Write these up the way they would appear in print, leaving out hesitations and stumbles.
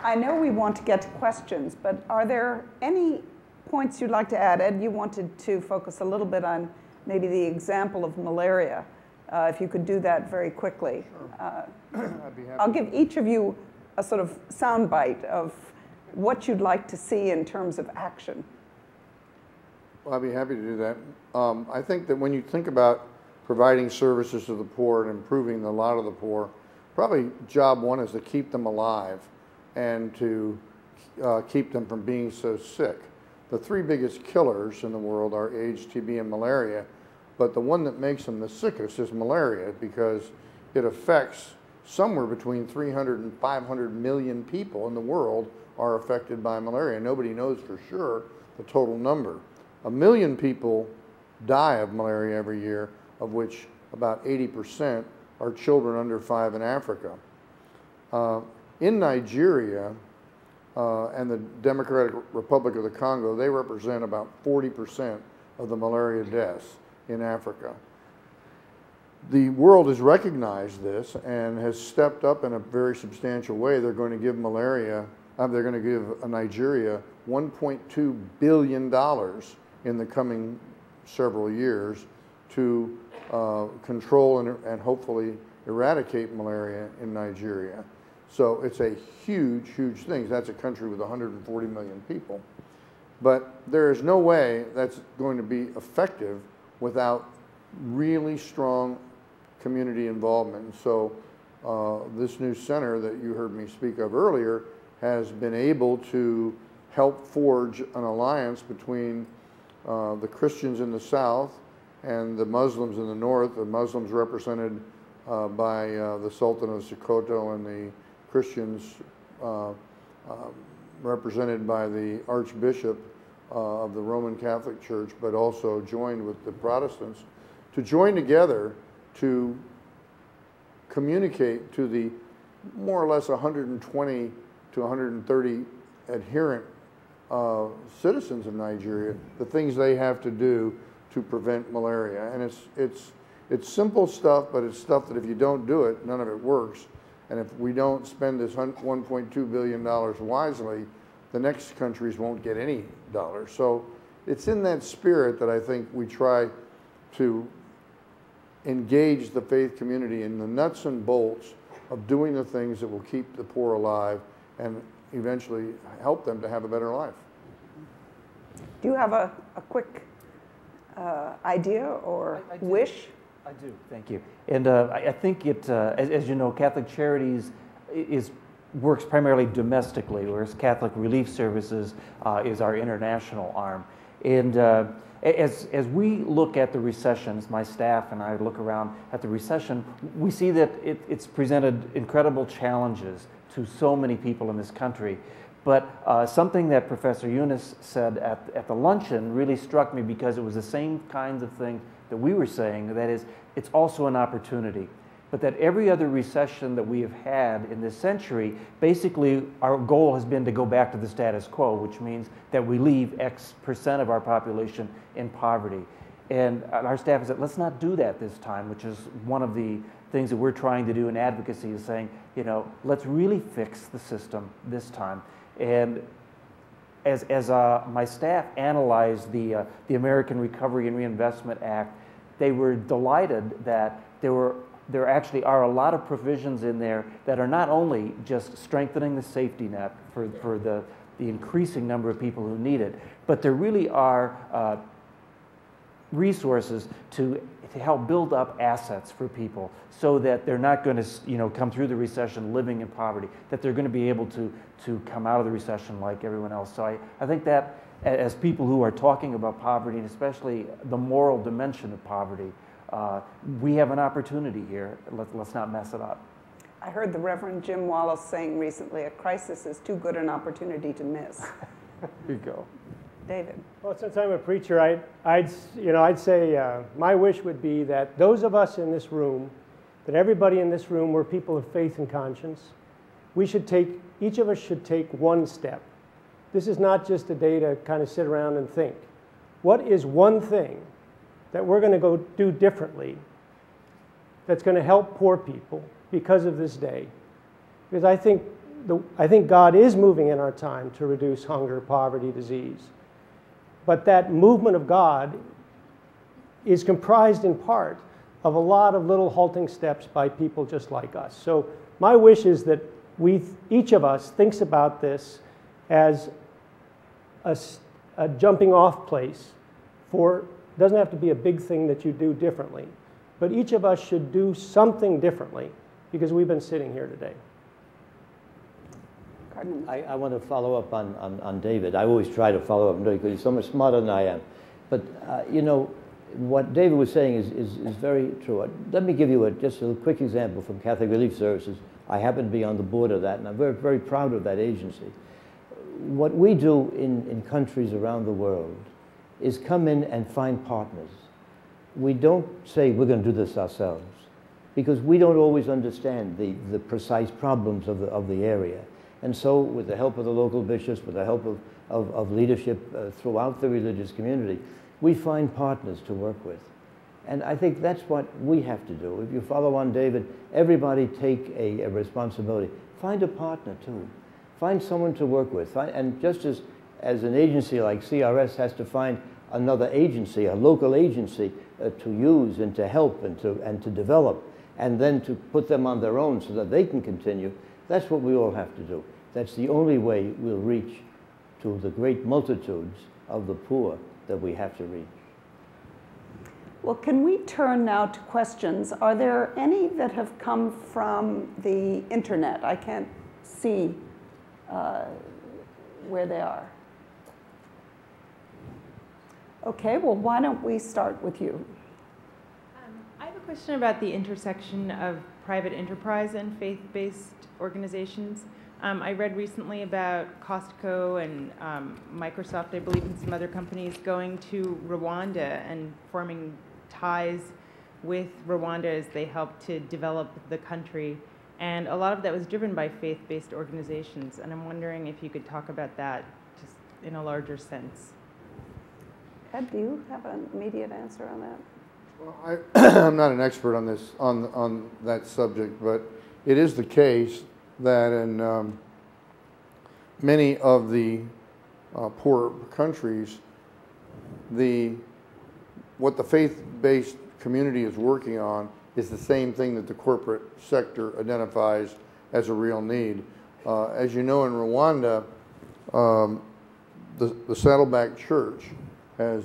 I know we want to get to questions, but are there any points you'd like to add? Ed, you wanted to focus a little bit on maybe the example of malaria. If you could do that very quickly. Sure. I'd be happy. I'll give each of you a sort of soundbite of what you'd like to see in terms of action. Well, I'd be happy to do that. I think that when you think about providing services to the poor and improving the lot of the poor, probably job one is to keep them alive and to keep them from being so sick. The three biggest killers in the world are AIDS, TB, and malaria, but the one that makes them the sickest is malaria because it affects somewhere between 300 and 500 million people in the world are affected by malaria. Nobody knows for sure the total number. 1 million people die of malaria every year, of which about 80% are children under 5 in Africa. In Nigeria and the Democratic Republic of the Congo, they represent about 40% of the malaria deaths in Africa. The world has recognized this and has stepped up in a very substantial way. They're going to give Nigeria $1.2 billion in the coming several years to control and hopefully eradicate malaria in Nigeria. So it's a huge, huge thing. That's a country with 140 million people. But there is no way that's going to be effective without really strong community involvement. And so this new center that you heard me speak of earlier has been able to help forge an alliance between the Christians in the south and the Muslims in the north, the Muslims represented by the Sultan of Sokoto and the Christians represented by the Archbishop of the Roman Catholic Church, but also joined with the Protestants, to join together to communicate to the more or less 120 to 130 adherent citizens of Nigeria the things they have to do to prevent malaria. And it's simple stuff, but it's stuff that if you don't do it, none of it works. And if we don't spend this $1.2 billion wisely, the next countries won't get any dollars. So it's in that spirit that I think we try to engage the faith community in the nuts and bolts of doing the things that will keep the poor alive and eventually help them to have a better life. Do you have a quick idea or wish? I do, thank you. And I think it, as you know, Catholic Charities works primarily domestically, whereas Catholic Relief Services is our international arm. And as we look at the recessions, my staff and I look around at the recession, we see that it's presented incredible challenges to so many people in this country. But something that Professor Yunus said at the luncheon really struck me because it was the same kinds of thing that we were saying, that is, it's also an opportunity. But that every other recession that we have had in this century, basically our goal has been to go back to the status quo, which means that we leave X percent of our population in poverty. And our staff has said, let's not do that this time, which is one of the things that we're trying to do in advocacy, is saying, you know, let's really fix the system this time. And as my staff analyzed the American Recovery and Reinvestment Act, they were delighted that there actually are a lot of provisions in there that are not only just strengthening the safety net for the increasing number of people who need it, but there really are resources to help build up assets for people so that they're not going to come through the recession living in poverty, that they're going to be able to come out of the recession like everyone else. So I think that as people who are talking about poverty, and especially the moral dimension of poverty, we have an opportunity here. Let's not mess it up. I heard the Reverend Jim Wallace saying recently, a crisis is too good an opportunity to miss. Here you go. David. Well, since I'm a preacher, I'd say my wish would be that those of us in this room, that everybody in this room, we're people of faith and conscience. Each of us should take one step. This is not just a day to kind of sit around and think. What is one thing that we're going to go do differently that's going to help poor people because of this day? Because I think I think God is moving in our time to reduce hunger, poverty, disease. But that movement of God is comprised in part of a lot of little halting steps by people just like us. So my wish is that each of us thinks about this as a jumping off place for, doesn't have to be a big thing that you do differently, but each of us should do something differently because we've been sitting here today. I want to follow up on David. I always try to follow up on David because he's so much smarter than I am. But, you know, what David was saying is very true. Let me give you just a quick example from Catholic Relief Services. I happen to be on the board of that, and I'm very, very proud of that agency. What we do in countries around the world is come in and find partners. We don't say we're going to do this ourselves because we don't always understand the precise problems of the area. And so with the help of the local bishops, with the help of leadership throughout the religious community, we find partners to work with. And I think that's what we have to do. If you follow on David, everybody take a responsibility. Find a partner too. Find someone to work with. And just as an agency like CRS has to find another agency, a local agency to use and to help and to develop, and then to put them on their own so that they can continue, that's what we all have to do. That's the only way we'll reach to the great multitudes of the poor that we have to reach. Well, can we turn now to questions? Are there any that have come from the internet? I can't see where they are. Okay, well, why don't we start with you? I have a question about the intersection of private enterprise and faith-based organizations. I read recently about Costco and Microsoft, I believe, and some other companies going to Rwanda and forming ties with Rwanda as they help to develop the country. And a lot of that was driven by faith-based organizations. And I'm wondering if you could talk about that just in a larger sense. Ed, do you have an immediate answer on that? Well, I'm not an expert on this, on that subject, but it is the case that in many of the poor countries, what the faith-based community is working on is the same thing that the corporate sector identifies as a real need. As you know, in Rwanda, the Saddleback Church has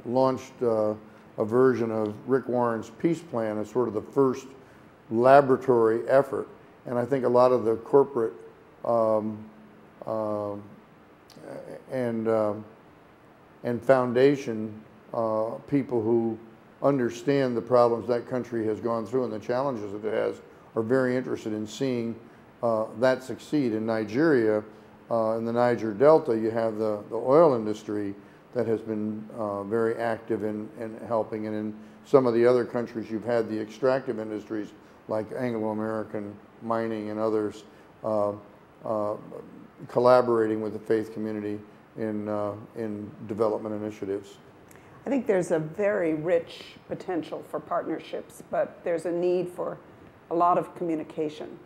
launched a version of Rick Warren's peace plan as sort of the first laboratory effort. And I think a lot of the corporate and foundation people who understand the problems that country has gone through and the challenges that it has are very interested in seeing that succeed. In Nigeria, in the Niger Delta, you have the oil industry that has been very active in helping. And in some of the other countries, you've had the extractive industries like Anglo-American mining and others collaborating with the faith community in development initiatives. I think there's a very rich potential for partnerships, but there's a need for a lot of communication.